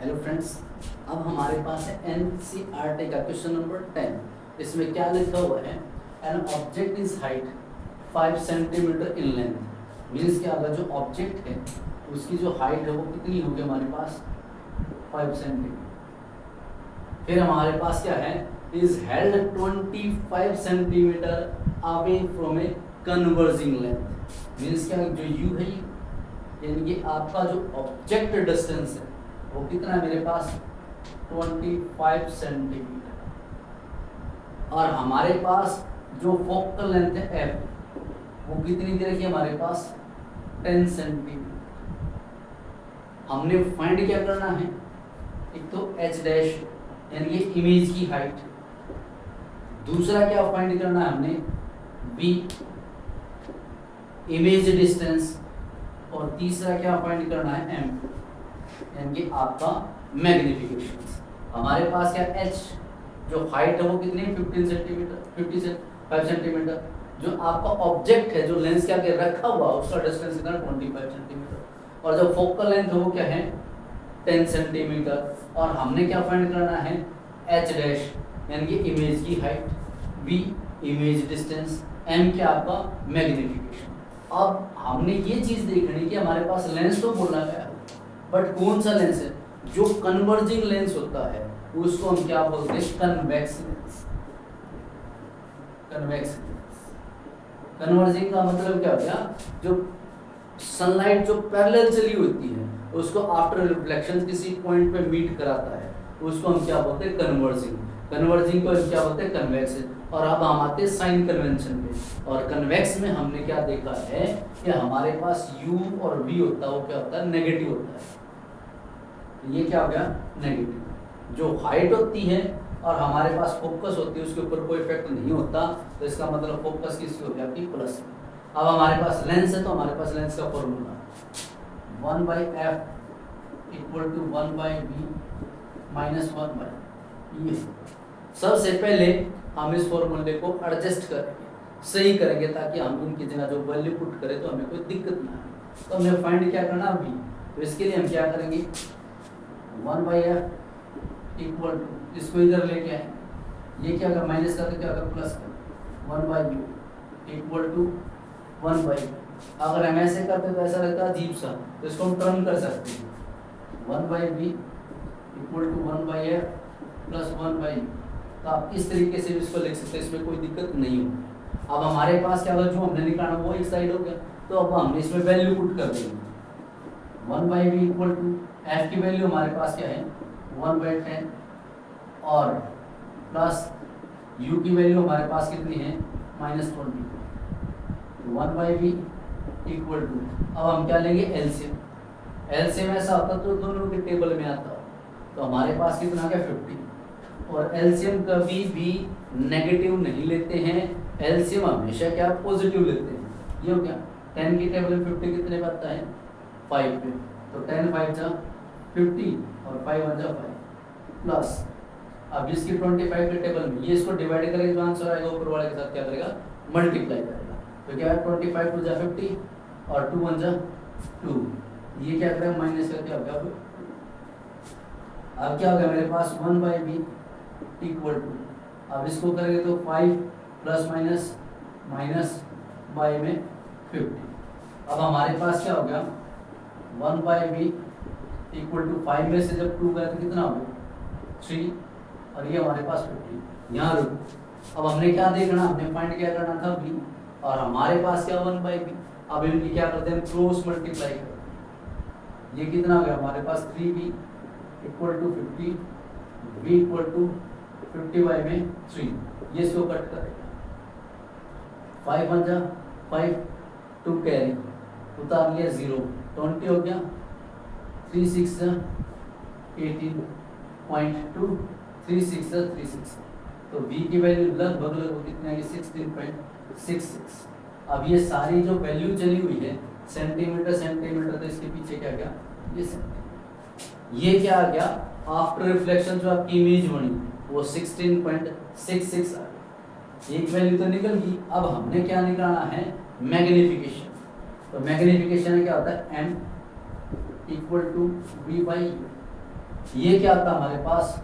Hello friends, अब हमारे पास है एनसीईआरटी का क्वेश्चन नंबर 10। इसमें क्या लिखा हुआ है, an object is height 5 centimetre in length. Means कि अगर जो ऑब्जेक्ट है उसकी जो हाइट है वो कितनी होगी हमारे पास 5 सेंटीमीटर। फिर हमारे पास क्या है, is held 25 centimetre away from a converging length. Means क्या, जो यू है यानी कि आपका जो ऑब्जेक्ट डिस्टेंस है वो कितना है मेरे पास 25 सेंटीमीटर, और हमारे पास जो फोकल लेंथ है एफ वो कितनी दे रखी है हमारे पास 10 सेंटीमीटर। हमने फाइंड क्या करना है, एक तो एच डैश यानी कि इमेज की हाइट, दूसरा क्या फाइंड करना है हमने बी इमेज डिस्टेंस, और तीसरा क्या फाइंड करना है एम यानी कि आपका मैग्निफिकेशन। हमारे पास क्या एच जो हाइट है वो कितनी है 15 सेंटीमीटर 55 सेंटीमीटर। जो आपका ऑब्जेक्ट है जो लेंस क्या के रखा हुआ उसका डिस्टेंस कितना 25 सेंटीमीटर, और जो फोकल लेंथ है वो क्या है 10 सेंटीमीटर। और हमने क्या फाइंड करना है एच डैश यानी कि इमेज की height, b image distance, m क्या आपका मैग्निफिकेशन। अब हमने ये चीज देखनी कि हमारे पास लेंस तो बोला गया है, बट कौन सा लेंस है, जो कन्वर्जिंग लेंस होता है उसको हम क्या बोलते हैं convex lens. Convex lens, converging का मतलब क्या हो गया, जो सनलाइट जो पैरेलल चली होती है उसको आफ्टर रिफ्लेक्शन किसी पॉइंट पे मीट कराता है उसको हम क्या बोलते हैं कन्वर्जिंग। कन्वर्जिंग को हम क्या बोलते हैं कन्वेक्स। और अब हम आते हैं साइन कन्वेंशन पे, और कन्वेक्स में हमने क्या देखा है कि हमारे पास u और v होता है वो क्या होता है नेगेटिव होता है। तो ये क्या हो गया नेगेटिव। जो हाइट होती है और हमारे पास फोकस होती है उसके ऊपर कोई इफेक्ट नहीं होता, तो इसका मतलब फोकस किसकी हो गया आपकी प्लस। अब हमारे पास लेंस है तो हमारे पास लेंस का formula 1/f equal to 1/v minus 1/e। सबसे पहले हम इस फॉर्मूले को एडजस्ट करेंगे, सही करेंगे, ताकि हम इनकी जगह जो वैल्यू पुट करें तो हमें कोई दिक्कत ना आए। तो हमें फाइंड क्या करना v, तो इसके लिए हम क्या करेंगे 1/f इक्वल टू, इसको इधर लेके आए, ये क्या अगर माइनस का तो क्या अगर प्लस का 1/u इक्वल टू 1/v। अगर हम ऐसे करते तो ऐसा रहता है अजीब सा, तो इसको हम टर्न कर सकते हैं 1/v equal to 1/f plus 1/u। तो आप इस तरीके से इसको लिख सकते हैं, इसमें कोई दिक्कत नहीं हो। अब हमारे पास क्या होगा, जो हमने निकाला वो एक साइड हो गया, तो अब हमने इसमें वैल्यू पुट कर देंगे 1/v इक्वल टू f की वैल्यू हमारे पास क्या है 1/10, और प्लस u की वैल्यू हमारे पास कितनी है -20। 1/v इक्वल टू, अब हम क्या लेंगे एलसीएम। एलसीएम ऐसा होता तो दोनों के टेबल में आता, तो हमारे पास कितना आ गया 50। और एलसीएम कभी भी नेगेटिव नहीं लेते हैं, एलसीएम हमेशा क्या पॉजिटिव लेते हैं। ये हो गया 10 की टेबल में 50 कितने आता है 5 पे, तो 10 5 जा 50 और 5 1 जा 5 प्लस, अब इसकी 25 के टेबल में ये इसको डिवाइड करेंगे जो आंसर आएगा ऊपर वाले के साथ क्या करेगा मल्टीप्लाई करेगा। तो क्या है 25 2 जा 50 और 2 1 जा 2, ये क्या करेगा माइनस का क्या हो गया। अब क्या हो गया मेरे पास 1/v इक्वल टू, अब इसको करेंगे तो 5 प्लस माइनस माइनस बाई में 50। अब हमारे पास क्या हो गया 1/v इक्वल टू 5 में से जब 2 गया तो कितना हो गया 3, और ये हमारे पास 50। यहाँ रुक, अब हमने क्या देखना, हमने फाइंड क्या करना था v, और हमारे पास क्या 1/v। अब इनकी क्या करते हैं क्रॉस मल्टीप्लाई करते हैं, ये कितना हो गया हमारे पास 3v equal to 50, v equal to 50 में 3, ये इसको कट करेगा 5 1 जा 5 2 कैरी उतार लिया 0 20 हो गया 3 6 जा 18.2 3 6 जा 36, तो v की वैल्यू लगभग कितनी आएगी 16.66। अब ये सारी जो वैल्यू चली हुई है सेंटीमीटर सेंटीमीटर, तो इसके पीछे क्या गया ये सेंटीमीटर। ये क्या आ गया आफ्टर रिफ्लेक्शन जो आपकी इमेज बनी वो 16.66 आ गई, एक वैल्यू तो निकल गई। अब हमने क्या निकालना है मैग्निफिकेशन, तो मैग्निफिकेशन क्या होता है m equal to v by u। ये क्या था हमारे पास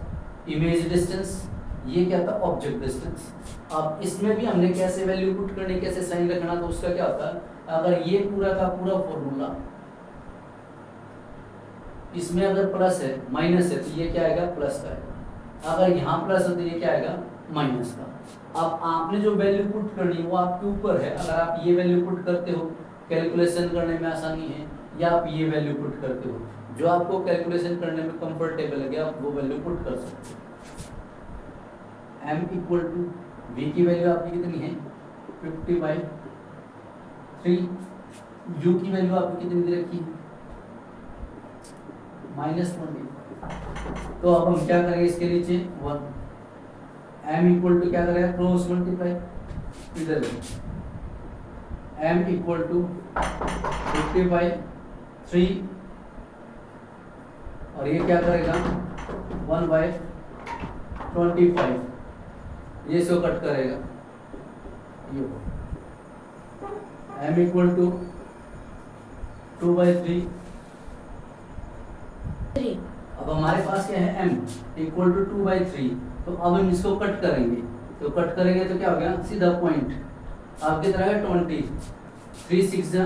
इमेज डिस्टेंस, ये क्या था ऑब्जेक्ट डिस्टेंस। अब इसमें भी हमने कैसे वैल्यू पुट करनी, कैसे साइन रखना, तो उसका क्या होता है, अगर ये पूरा का पूरा फॉर्मूला इसमें अगर प्लस है माइनस है तो ये क्या आएगा प्लस का आएगा, अगर यहाँ प्लस है तो ये क्या आएगा माइनस का। अब आपने जो वैल्यू पुट करनी है वो आपके ऊपर है, अगर आप ये वैल्यू पुट करते हो कैलकुलेशन करने में आसानी है, या आप ये वैल्यू पुट करते हो, जो आपको कैलकुलेशन करने में कंफर्टेबल लगे आप वो वैल्यू पुट कर सकते हो। m इक्वल टू v की वैल्यू आपकी कितनी है 50/3, u की वैल्यू आपकी कितनी दे रखी है -20। तो अब हम क्या करेंगे इसके नीचे 1, m इक्वल टू क्या करेगा क्रॉस मल्टीप्लाई, इधर m इक्वल टू 50/3 और ये क्या करेगा 1/25, ये इसको कट करेगा, ये m इक्वल टू 2/3। अब हमारे पास क्या है m इक्वल टू 2/3, तो अब हम इसको कट करेंगे, तो कट करेंगे तो क्या हो गया सीधा पॉइंट आपकी तरह है 20, 3 6 जा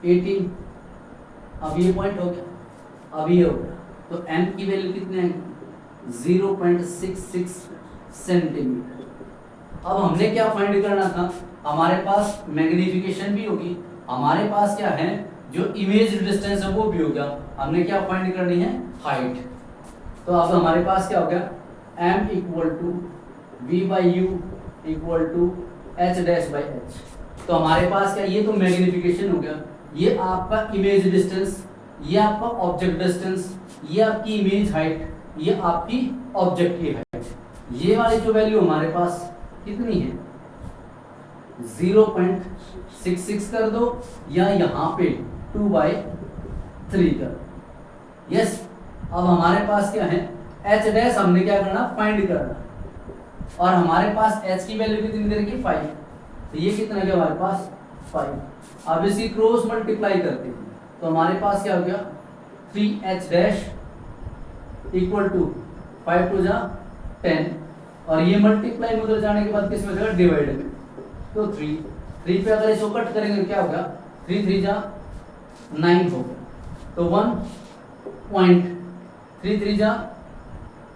18, अब ये पॉइंट हो गया, अब ये हो गया, तो m की वैल्यू कितने आएगी 0.66 सेंटीमीटर। अब हमने क्या फाइंड करना था, हमारे पास मैग्नीफिकेशन भी होगी, हमारे पास क्या है जो इमेज डिस्टेंस है वो भी हो गया, हमने क्या फाइंड करनी है हाइट। तो अब हमारे पास क्या हो गया m equal to v/u equal to h'/h। तो हमारे पास क्या, ये तो मैग्नीफिकेशन हो गया, ये आपका इमेज डिस्टेंस, ये आपका ऑब्जेक्ट डिस्टेंस, ये आपकी इमेज हाइट, ये आपकी ऑब्जेक्ट की हाइट। ये वाली जो वैल्यू हमारे पास कितनी है 0.66 कर दो, या यहाँ पे 2/3 कर। यस, अब हमारे पास क्या है h' हमने क्या करना फाइंड करना, और हमारे पास h की वैल्यू कितनी दे रखी 5, तो ये कितना गया हमारे पास 5। अब इसकी क्रॉस मल्टीप्लाई करते हैं तो हमारे पास क्या हो गया 3h' इक्वल टू 5 टू जा 10, और ये मल्टीप्लाई में उधर जाने के बाद किस में जाएगा डिवाइड में, तो 3 पे अगर इसको कट करेंगे क्या होगा 3 3 जा 9 हो गया, तो 1.3 3 जा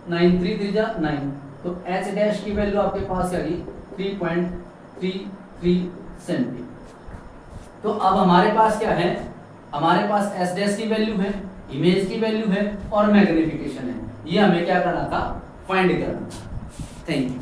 9, 3 3 जा 9, तो h' की वैल्यू आपके पास आ गई 3.33 सेंटीमीटर। तो अब हमारे पास क्या है, हमारे पास s' की वैल्यू है, इमेज की वैल्यू है और मैग्नीफिकेशन है, ये हमें क्या करना था फाइंड करना था। Thank you.